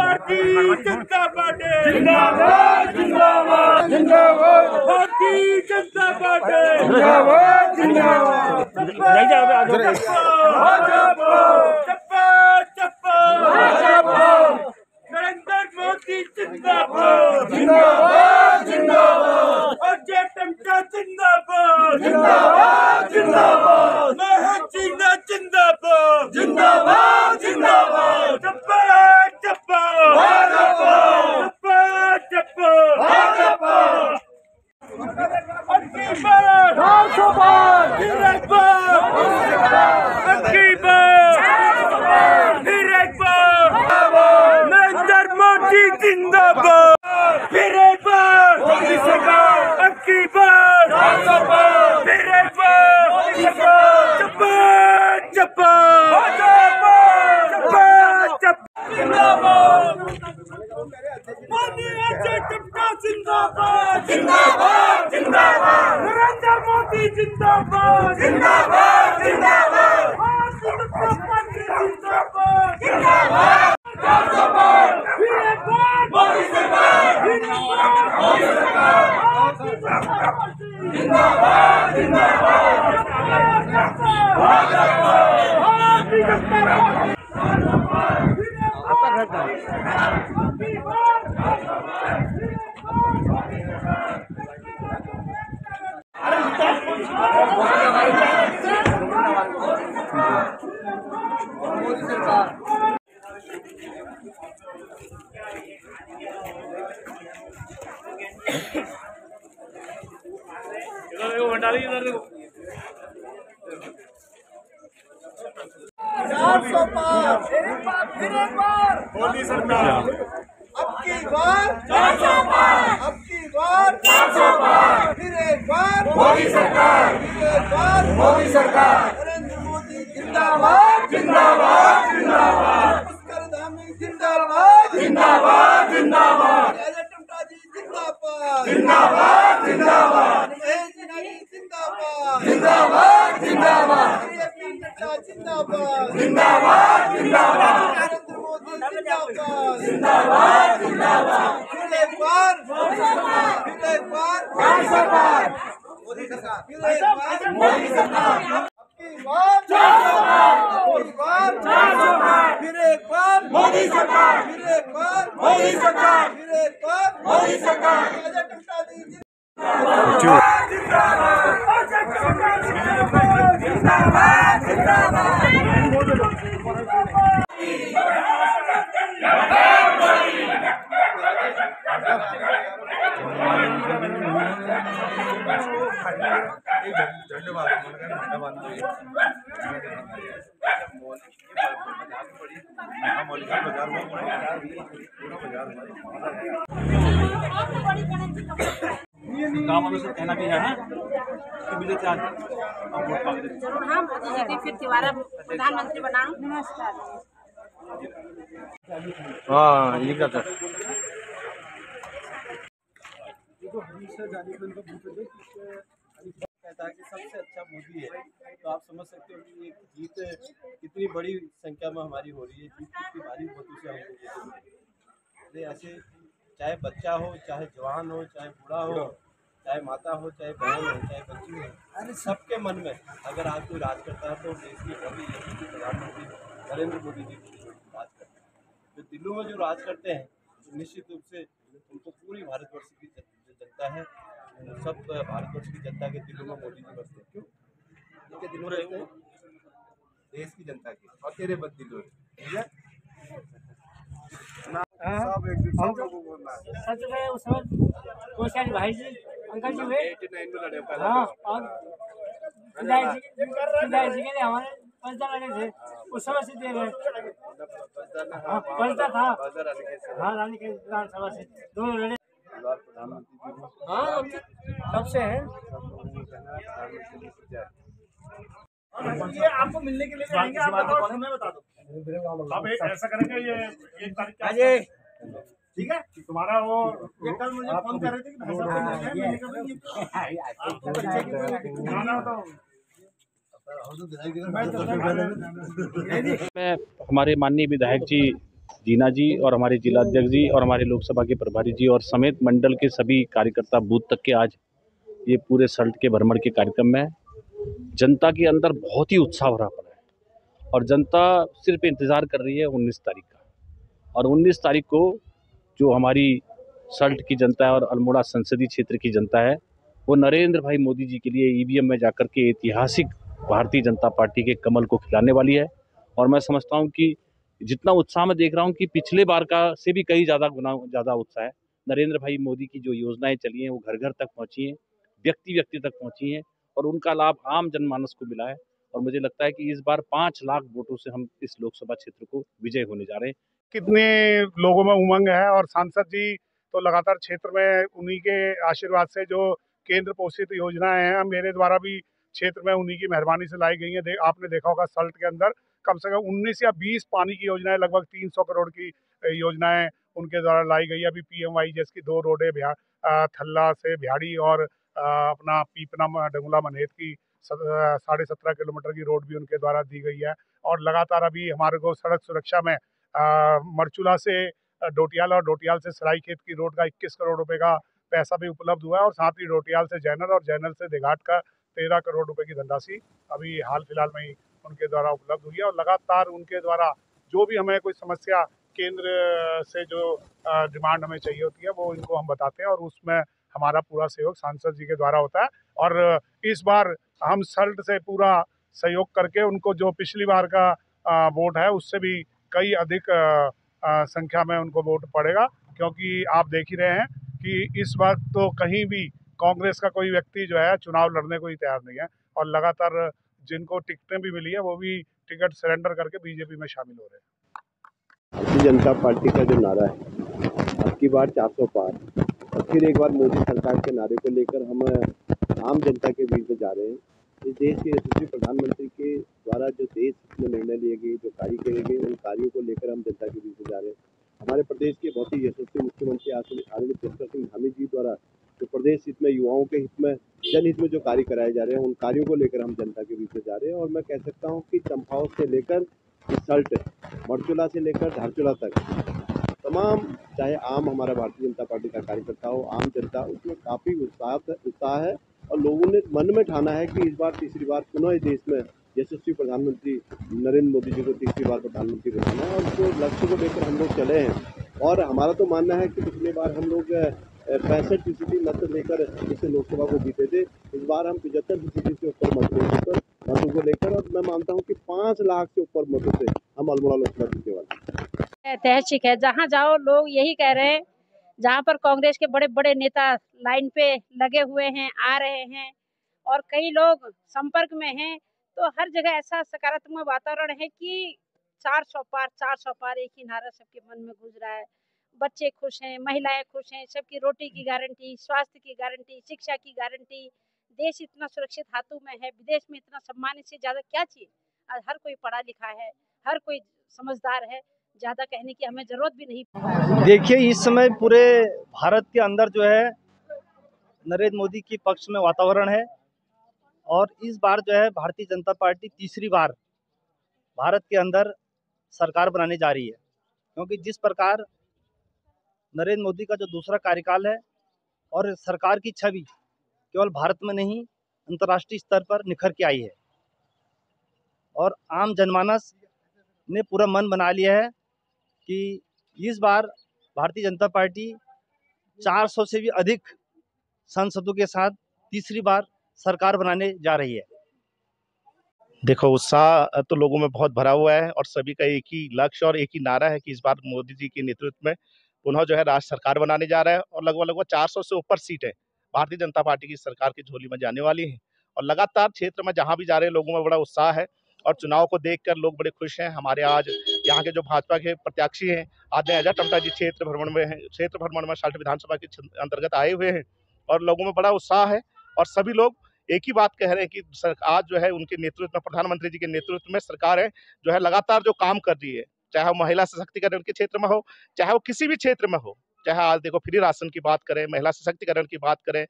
Bharatiya Janata party जिंदाबाद जिंदाबाद जिंदाबाद, भारतीय जनता पार्टी जिंदाबाद जिंदाबाद, नरेंद्र मोदी जिंदाबाद जिंदाबाद जिंदाबाद, अजय टमटा जिंदाबाद जिंदाबाद जिंदाबाद, महजीना जिंदाबाद जिंदाबाद जिंदाबाद, चप्पा चप्पा चप्पा चप्पा चप्पा, अबकी बार 400 पार, फिर एक बार, अबकी बार, फिर एक बार, नरेंद्र मोदी जिंदाबाद, फिर एक बार, मोदी सरकार, अबकी बार 400 पार, फिर एक बार, मोदी सरकार, चप्पा चप्पा चप्पा चप्पा जिंदाबाद, मोदी अजय टमटा जिंदाबाद जिंदाबाद जिंदाबाद, नरेंद्र मोदी जिंदाबाद जिंदाबाद जिंदाबाद, भारतीय जनता पार्टी जिंदाबाद जिंदाबाद, 400 पार, फिर एक बार, मोदी सरकार, फिर एक बार, मोदी सरकार, भारतीय जनता पार्टी जिंदाबाद जिंदाबाद, भारतीय जनता पार्टी आपका घर था। मोदी सरकार इधर देखो 400 पार, फिर एक बार, मोदी सरकार, अब की बार 400 पार, अब की बार 400 पार, फिर एक बार, मोदी सरकार, फिर एक बार, मोदी सरकार, नरेंद्र मोदी जिंदाबाद जिंदाबाद जिंदाबाद, पुष्कर धामी जिंदाबाद जिंदाबाद जिंदाबाद, अजय टमटा जी जिंदाबाद जिंदाबाद जिंदाबाद, महजीना जी जिंदाबाद जिंदाबाद जिंदाबाद, जिंदाबाद जिंदाबाद जिंदाबाद, नरेंद्र मोदी जिंदाबाद जिंदाबाद जिंदाबाद, फिर एक बार, फिर एक बार, 400 पार, मोदी सरकार, फिर एक बार, मोदी सरकार, अबकी बार 400 पार, अबकी बार 400 पार, फिर एक बार, मोदी सरकार, फिर एक बार, मोदी सरकार, फिर एक बार, मोदी सरकार, अजय टमटा जी जिंदाबाद जिंदाबाद, अजय टमटा जी जिंदाबाद जिंदाबाद, गाँव वालों से कहना भी है ना कि मुझे आज वोट मांग रहे हाँ, मोदी जी की फिर दोबारा प्रधानमंत्री बनाऊं। नमस्कार। हाँ ये क्या था कहता है कि सबसे अच्छा मोदी है, तो आप समझ सकते हो कि ये जीत कितनी बड़ी संख्या में हमारी हो रही है, जीत कितनी भारी वोटों से हमको ऐसे चाहे बच्चा हो, चाहे जवान हो, चाहे बूढ़ा हो, चाहे माता हो, चाहे बहन हो, चाहे बच्ची हो, सबके मन में अगर आज कोई राज करता है तो देश की भव्य यशस्वी प्रधानमंत्री नरेंद्र मोदी जी राज करते हैं। जो दिल्ली में जो राज करते हैं तो निश्चित रूप से उनको पूरी भारतवर्ष की जनता है, सब भारतवर्ष की जनता के दिलों में मोदी जी बसते हैं। क्यों इनके दिलों में रहते हैं? देश की जनता के और तेरे बद दिलों में सब एक दूसरे को बोलना है। सच में उस समय बहुत सारे भाई जी अंकल जी हुए 89 में लड़े पहले। हाँ, और विधायक जी के लिए हमारे पंचदा लड़े थे, उस समय से दे रहे पंचदा था। हाँ, रानी के विधानसभा से दोनों लड़े। हाँ, तब से है। ये आपको मिलने के लिए आएंगे, आप बताओ, समय बता दो। अब ऐसा करेंगे ये 1 तारीख ठीक है तुम्हारा वो ये कल मुझे फोन कर रहे थे कि भाई साहब को मिलना है, मैंने कहा भाई ये आपके बच्चे की कोई खाना तो मैं हमारे माननीय विधायक जी जीना जी और हमारे जिलाध्यक्ष जी और हमारे लोकसभा के प्रभारी जी और समेत मंडल के सभी कार्यकर्ता बूथ तक के आज ये पूरे सल्ट के भ्रमण के कार्यक्रम में जनता के अंदर बहुत ही उत्साह भरा पड़ा है और जनता सिर्फ इंतज़ार कर रही है 19 तारीख का। और 19 तारीख को जो हमारी सल्ट की जनता है और अल्मोड़ा संसदीय क्षेत्र की जनता है वो नरेंद्र भाई मोदी जी के लिए ईवीएम में जाकर के ऐतिहासिक भारतीय जनता पार्टी के कमल को खिलाने वाली है। और मैं समझता हूं कि जितना उत्साह मैं देख रहा हूं कि पिछले बार का से भी कई ज़्यादा उत्साह है। नरेंद्र भाई मोदी की जो योजनाएं चली हैं वो घर घर तक पहुंची हैं, व्यक्ति व्यक्ति तक पहुंची हैं और उनका लाभ आम जनमानस को मिला है। और मुझे लगता है कि इस बार 5 लाख वोटों से हम इस लोकसभा क्षेत्र को विजय होने जा रहे हैं। कितने लोगों में उमंग है और सांसद जी तो लगातार क्षेत्र में उन्हीं के आशीर्वाद से जो केंद्र पोषित योजनाएं हैं मेरे द्वारा भी क्षेत्र में उन्हीं की मेहरबानी से लाई गई है। आपने देखा होगा सल्ट के अंदर कम से कम 19 या 20 पानी की योजनाएं, लगभग 300 करोड़ की योजनाएं उनके द्वारा लाई गई है। अभी PMY जैसी 2 रोडें थल्ला से भ्याड़ी और अपना पीपना डंगुला मनेत की 17.5 किलोमीटर की रोड भी उनके द्वारा दी गई है। और लगातार अभी हमारे को सड़क सुरक्षा में मरचूला से डोटियाल और डोटियाल से सरायखेत की रोड का 21 करोड़ रुपए का पैसा भी उपलब्ध हुआ है और साथ ही डोटियाल से जैनल और जैनल से देघाट का 13 करोड़ रुपए की धनराशि अभी हाल फिलहाल में ही उनके द्वारा उपलब्ध हुई है। और लगातार उनके द्वारा जो भी हमें कोई समस्या केंद्र से जो डिमांड हमें चाहिए होती है वो इनको हम बताते हैं और उसमें हमारा पूरा सहयोग सांसद जी के द्वारा होता है। और इस बार हम सल्ट से पूरा सहयोग करके उनको जो पिछली बार का वोट है उससे भी कई अधिक संख्या में उनको वोट पड़ेगा, क्योंकि आप देख ही रहे हैं कि इस बार तो कहीं भी कांग्रेस का कोई व्यक्ति जो है चुनाव लड़ने को ही तैयार नहीं है और लगातार जिनको टिकटें भी मिली है वो भी टिकट सरेंडर करके बीजेपी में शामिल हो रहे हैं। भारतीय जनता पार्टी का जो नारा है अब की बार 400 पार और फिर एक बार मोदी सरकार के नारे को लेकर हम आम जनता के बीच में जा रहे हैं। इस देश के यशस्वी प्रधानमंत्री के द्वारा जो देश में निर्णय लिए गए, जो कार्य किए गए, उन कार्यों को लेकर हम जनता के बीच में जा रहे हैं। हमारे प्रदेश के बहुत ही यशस्वी मुख्यमंत्री आदरणीय पुष्कर सिंह धामी जी द्वारा जो प्रदेश हित में, युवाओं के हित में, जनहित में जो कार्य कराए जा रहे हैं उन कार्यों को लेकर हम जनता के बीच में जा रहे हैं। और मैं कह सकता हूँ कि चंपावत से लेकर सल्ट, मरचूला से लेकर धारचूला तक तमाम, चाहे आम हमारा भारतीय जनता पार्टी का कार्यकर्ता हो, आम जनता, उसमें काफ़ी उत्साह है और लोगों ने मन में ठाना है कि इस बार तीसरी बार पुनः इस देश में यशस्वी प्रधानमंत्री नरेंद्र मोदी जी को तीसरी बार प्रधानमंत्री बनाना है। और उस लक्ष्य को लेकर हम लोग चले हैं और हमारा तो मानना है कि पिछली बार हम लोग 65% मत लेकर इसे लोकसभा को जीते थे। इस बार हम 75% से ऊपर मतों को लेकर और मैं मानता हूं कि 5 लाख से ऊपर मतों से हम अल्मोड़ा लोकसभा जीतने वाले। ऐतिहासिक है, जहाँ जाओ लोग यही कह रहे हैं। जहाँ पर कांग्रेस के बड़े बड़े नेता लाइन पे लगे हुए हैं, आ रहे हैं और कई लोग संपर्क में हैं, तो हर जगह ऐसा सकारात्मक वातावरण है कि 400 पार एक ही नारा सबके मन में गूंज रहा है। बच्चे खुश हैं, महिलाएं खुश हैं, सबकी रोटी की गारंटी, स्वास्थ्य की गारंटी, शिक्षा की गारंटी। देश इतना सुरक्षित हाथों में है, विदेश में इतना सम्मान, इससे ज्यादा क्या चाहिए। आज हर कोई पढ़ा लिखा है, हर कोई समझदार है, ज्यादा कहने की हमें जरूरत भी नहीं। देखिए, इस समय पूरे भारत के अंदर जो है नरेंद्र मोदी के पक्ष में वातावरण है और इस बार जो है भारतीय जनता पार्टी तीसरी बार भारत के अंदर सरकार बनाने जा रही है, क्योंकि जिस प्रकार नरेंद्र मोदी का जो दूसरा कार्यकाल है और सरकार की छवि केवल भारत में नहीं अंतर्राष्ट्रीय स्तर पर निखर के आई है और आम जनमानस ने पूरा मन बना लिया है कि इस बार भारतीय जनता पार्टी 400 से भी अधिक सांसदों के साथ तीसरी बार सरकार बनाने जा रही है। देखो, उत्साह तो लोगों में बहुत भरा हुआ है और सभी का एक ही लक्ष्य और एक ही नारा है कि इस बार मोदी जी के नेतृत्व में पुनः जो है राज्य सरकार बनाने जा रहा है और लगभग 400 से ऊपर सीटें भारतीय जनता पार्टी की सरकार की झोली में जाने वाली हैं। और लगातार क्षेत्र में जहां भी जा रहे हैं लोगों में बड़ा उत्साह है और चुनाव को देखकर लोग बड़े खुश हैं। हमारे आज यहाँ के जो भाजपा के प्रत्याशी हैं आदरणीय अजय टम्टा जी क्षेत्र भ्रमण में सल्ट विधानसभा के अंतर्गत आए हुए हैं और लोगों में बड़ा उत्साह है और सभी लोग एक ही बात कह रहे हैं कि आज जो है उनके नेतृत्व में, प्रधानमंत्री जी के नेतृत्व में सरकार है जो है लगातार जो काम कर रही है, चाहे वो महिला सशक्तिकरण के क्षेत्र में हो, चाहे वो किसी भी क्षेत्र में हो, चाहे आज देखो फ्री राशन की बात करें, महिला सशक्तिकरण की बात करें,